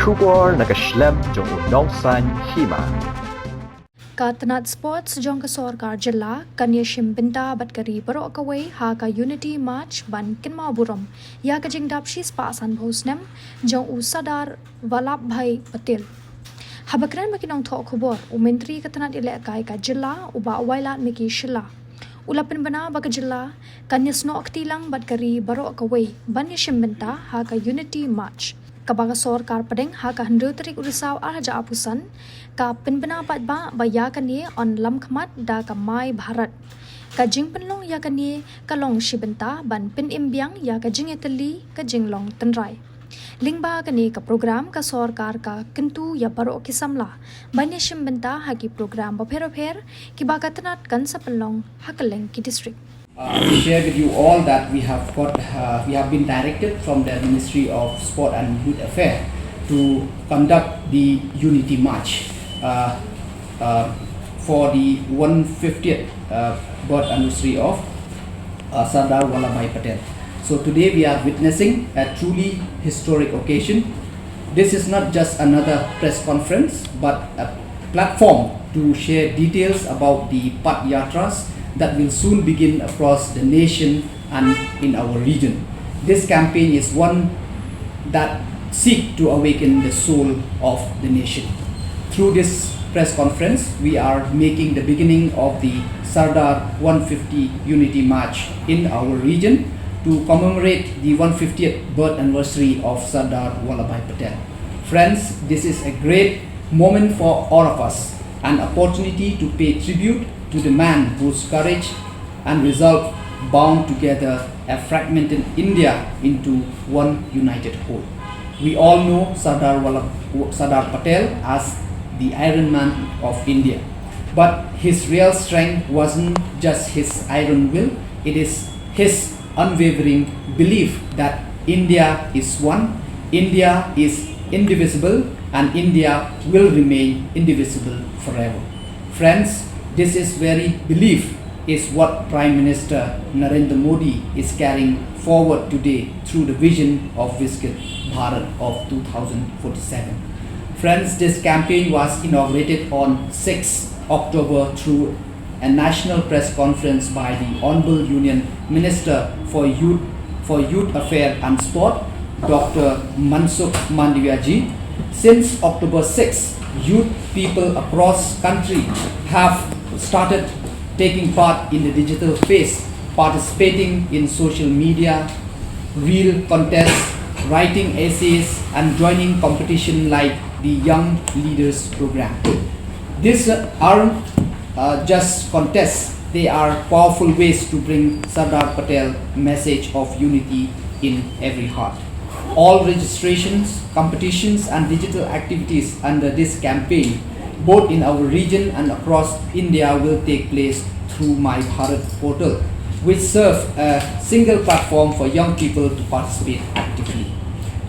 Shubor naka-Snem jong unongsan Hima. Katanat sports jong kasorkar Jylla kanya Shibynta batkari barok kaway ha ka unity march ban kinma Burom ya ka Jingdap shis pasan bho Snem jong u Sadar walap bhai Patel. Habakran makinong thok khobor u menteri katanat ilekai ka Jylla u ba wailat miki Shilla. Ulapin bana baka Jylla kanya Snoh ktilang batkari barok kaway ban ya Shibynta ha ka unity march. Kabaga sorkar padeng ha ka hendu tarik urisaw arja apusan ka pinbana patba baya kani on lam khamat da ka mai Bharat ka jing penlong ya kani kalong Shibynta ban pin imbyang ya ka jing etali ka jinglong tanrai lingba kani ka program ka sorkar ka kintu ya baro kisamla banya Shibynta ha ki program ba pher ki ba ka tanat kan sa penlong ha kaleng ki district. To share with you all that we have been directed from the Ministry of Sport and Youth Affairs to conduct the Unity March for the 150th birth anniversary of Sadar Patel. So today we are witnessing a truly historic occasion. This is not just another press conference but a platform to share details about the Path Yatras that will soon begin across the nation and in our region. This campaign is one that seeks to awaken the soul of the nation. Through this press conference, we are making the beginning of the Sadar 150 Unity March in our region to commemorate the 150th birth anniversary of Sadar Vallabhbhai Patel. Friends, this is a great moment for all of us, an opportunity to pay tribute to the man whose courage and resolve bound together a fragmented India into one united whole. We all know Sadar Patel as the Iron Man of India, but his real strength wasn't just his iron will, it is his unwavering belief that India is one, India is indivisible, and India will remain indivisible forever. Friends, this is very belief is what Prime Minister Narendra Modi is carrying forward today through the vision of Viksit Bharat of 2047. Friends, this campaign was inaugurated on 6 October through a national press conference by the Honorable Union Minister for Youth Affairs and Sport, Dr. Mansukh Mandaviya-ji. Since October 6, youth people across country have started taking part in the digital phase, participating in social media, reel contests, writing essays, and joining competition like the Young Leaders Program. These aren't just contests, they are powerful ways to bring Sadar Patel message of unity in every heart. All registrations, competitions, and digital activities under this campaign, both in our region and across India, will take place through My Bharat portal, which serves a single platform for young people to participate actively.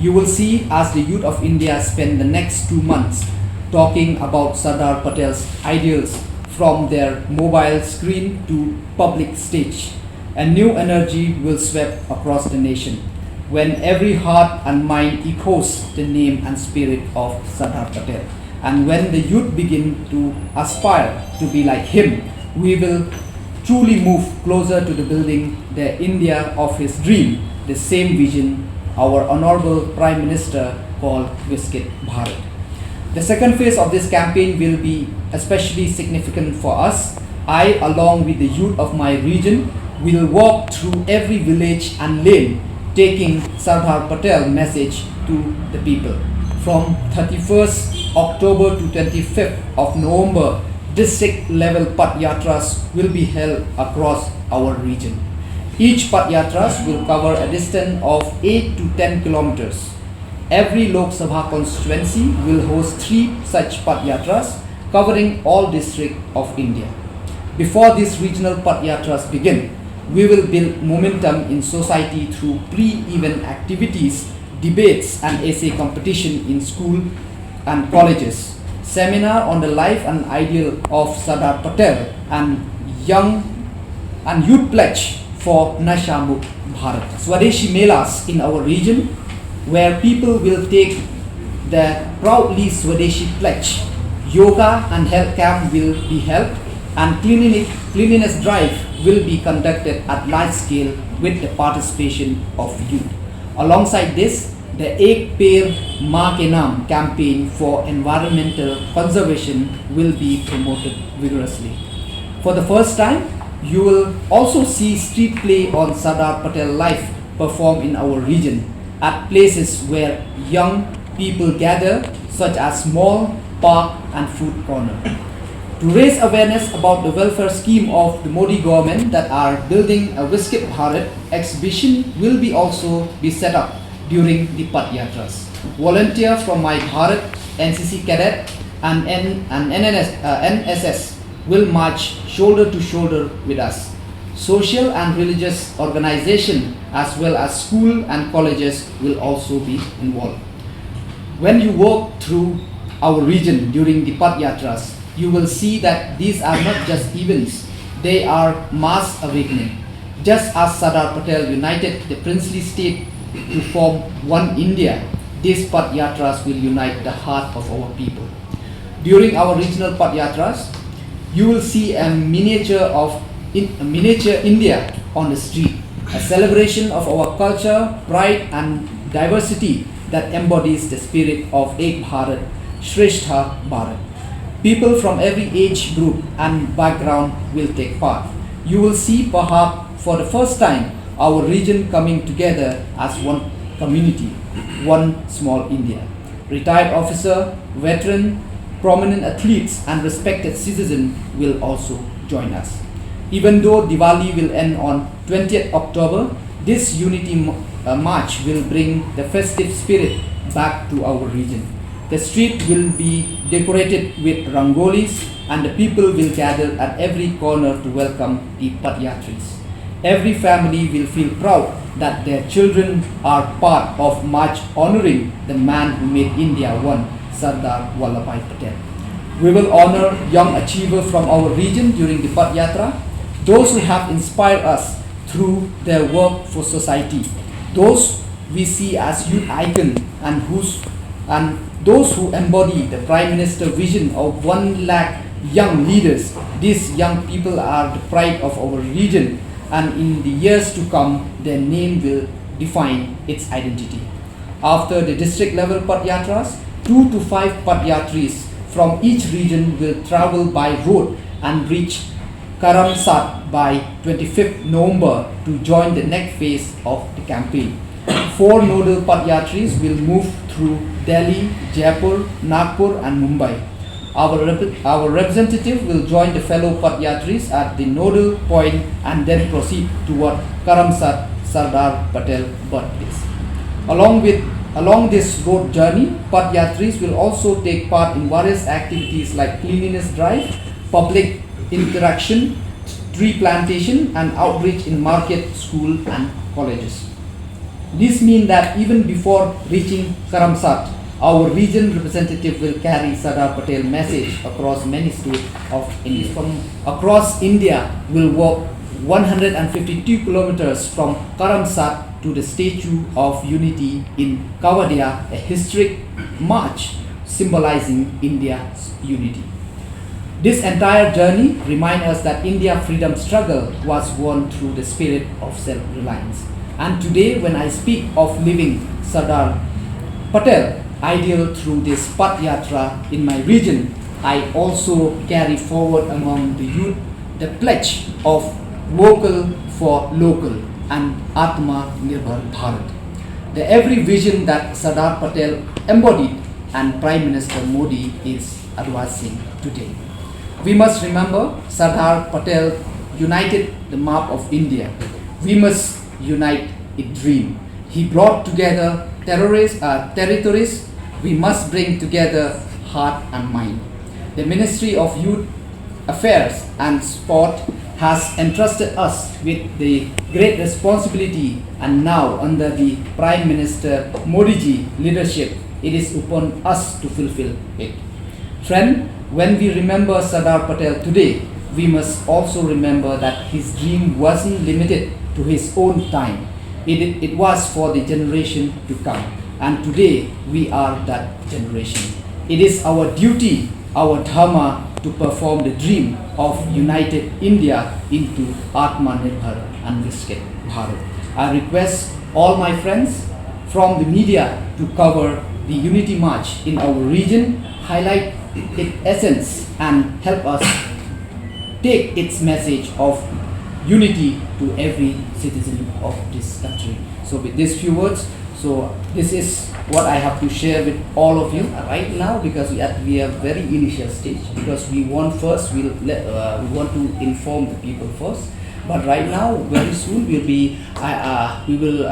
You will see as the youth of India spend the next 2 months talking about Sadar Patel's ideals from their mobile screen to public stage. A new energy will sweep across the nation when every heart and mind echoes the name and spirit of Sadar Patel. And when the youth begin to aspire to be like him, we will truly move closer to the building the India of his dream, the same vision our Honorable Prime Minister called Viksit Bharat. The second phase of this campaign will be especially significant for us. I, along with the youth of my region, will walk through every village and lane, taking Sadar Patel message to the people. From 31st October to 25th of November, district level Path Yatras will be held across our region. Each Path Yatras will cover a distance of 8 to 10 kilometers. Every Lok Sabha constituency will host 3 such Path Yatras covering all districts of India. Before these regional Path Yatras begin, we will build momentum in society through pre-event activities, debates and essay competition in school and colleges, seminar on the life and ideal of Sadar Patel, and youth pledge for Nasha Mukt Bharat. Swadeshi Melas in our region, where people will take the proudly Swadeshi pledge. Yoga and health camp will be held, and cleanliness drive will be conducted at large scale with the participation of youth. Alongside this, the Ek Peड़ Maa Ke Naam campaign for environmental conservation will be promoted vigorously. For the first time, you will also see street play on Sadar Patel life performed in our region at places where young people gather, such as mall, park and food corner. To raise awareness about the welfare scheme of the Modi government that are building a Viskit Bharat exhibition will be also be set up during the Padyatras. Volunteers from My Bharat, NCC cadet and NSS will march shoulder to shoulder with us. Social and religious organizations as well as school and colleges will also be involved. When you walk through our region during the Padyatras, you will see that these are not just events, they are mass awakening. Just as Sadar Patel united the princely state to form one India, these Padyatras will unite the heart of our people. During our regional Padyatras, you will see a miniature India on the street, a celebration of our culture, pride and diversity that embodies the spirit of Ek Bharat, Shreshtha Bharat. People from every age group and background will take part. You will see perhaps for the first time our region coming together as one community, one small India. Retired officer, veteran, prominent athletes and respected citizens will also join us. Even though Diwali will end on 20th October, this unity march will bring the festive spirit back to our region. The street will be decorated with rangolis and the people will gather at every corner to welcome the Padyatris. Every family will feel proud that their children are part of march honoring the man who made India one, Sardar Vallabhbhai Patel. We will honor young achievers from our region during the Padyatra, those who have inspired us through their work for society, those we see as youth icons and those who embody the Prime Minister vision of 1 lakh young leaders. These young people are the pride of our region, and in the years to come, their name will define its identity. After the district level Padyatras, 2 to 5 Padyatris from each region will travel by road and reach Karamsat by 25th November to join the next phase of the campaign. 4 nodal Padyatris will move through Delhi, Jaipur, Nagpur and Mumbai. Our representative will join the fellow Padyatris at the nodal point and then proceed toward Karamsat, Sardar Patel birthplace. Along this road journey, Padyatris will also take part in various activities like cleanliness drive, public interaction, tree plantation and outreach in market, school and colleges. This means that even before reaching Karamsat, our region representative will carry Sadar Patel message across many states of India. From across India will walk 152 kilometers from Karamsat to the Statue of Unity in Kavadia, a historic march symbolizing India's unity. This entire journey reminds us that India's freedom struggle was won through the spirit of self-reliance. And today, when I speak of living Sadar Patel ideal through this Padyatra in my region, I also carry forward among the youth the pledge of vocal for local and Atma Nirbhar Bharat. The every vision that Sadar Patel embodied and Prime Minister Modi is advancing today. We must remember Sardar Patel united the map of India. We must unite its dream. He brought together territories. We must bring together heart and mind. The Ministry of Youth Affairs and Sport has entrusted us with the great responsibility, and now under the Prime Minister Modi ji leadership, it is upon us to fulfill it. Friend, when we remember Sardar Patel today, we must also remember that his dream wasn't limited to his own time. It was for the generation to come. and today we are that generation. It is our duty, our dharma, to perform the dream of united India into Atmanirbhar and Viksit Bharat. I request all my friends from the media to cover the Unity March in our region, highlight its essence and help us take its message of unity to every citizen of this country. So with these few words, so this is what I have to share with all of you right now, because we are very initial stage, because we want to inform the people first. But right now, very soon we will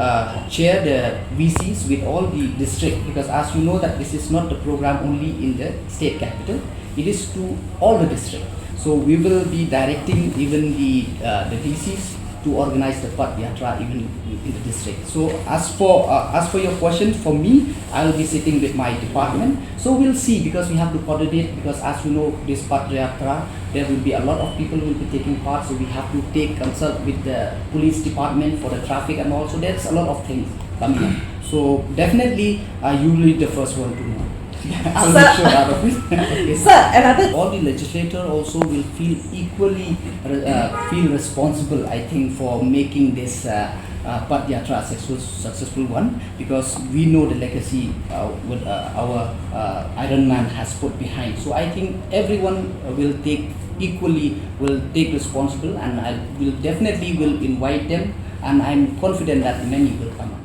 share the VCs with all the district, because as you know that this is not the program only in the state capital, it is to all the district. So we will be directing even the DCs to organize the Path Yatra even in the district. So as for your question, for me, I will be sitting with my department. So we'll see, because we have to coordinate, because as you know, this Path Yatra, there will be a lot of people who will be taking part. So we have to consult with the police department for the traffic, and also there's a lot of things coming up. So definitely you will be the first one to know. I'll make sure out of it. Okay. Sir, another All the legislator also will feel equally feel responsible, I think, for making this Path Yatra successful one, because we know the legacy what our Iron Man has put behind. So I think everyone will take responsible, and I will definitely invite them, and I'm confident that many will come up.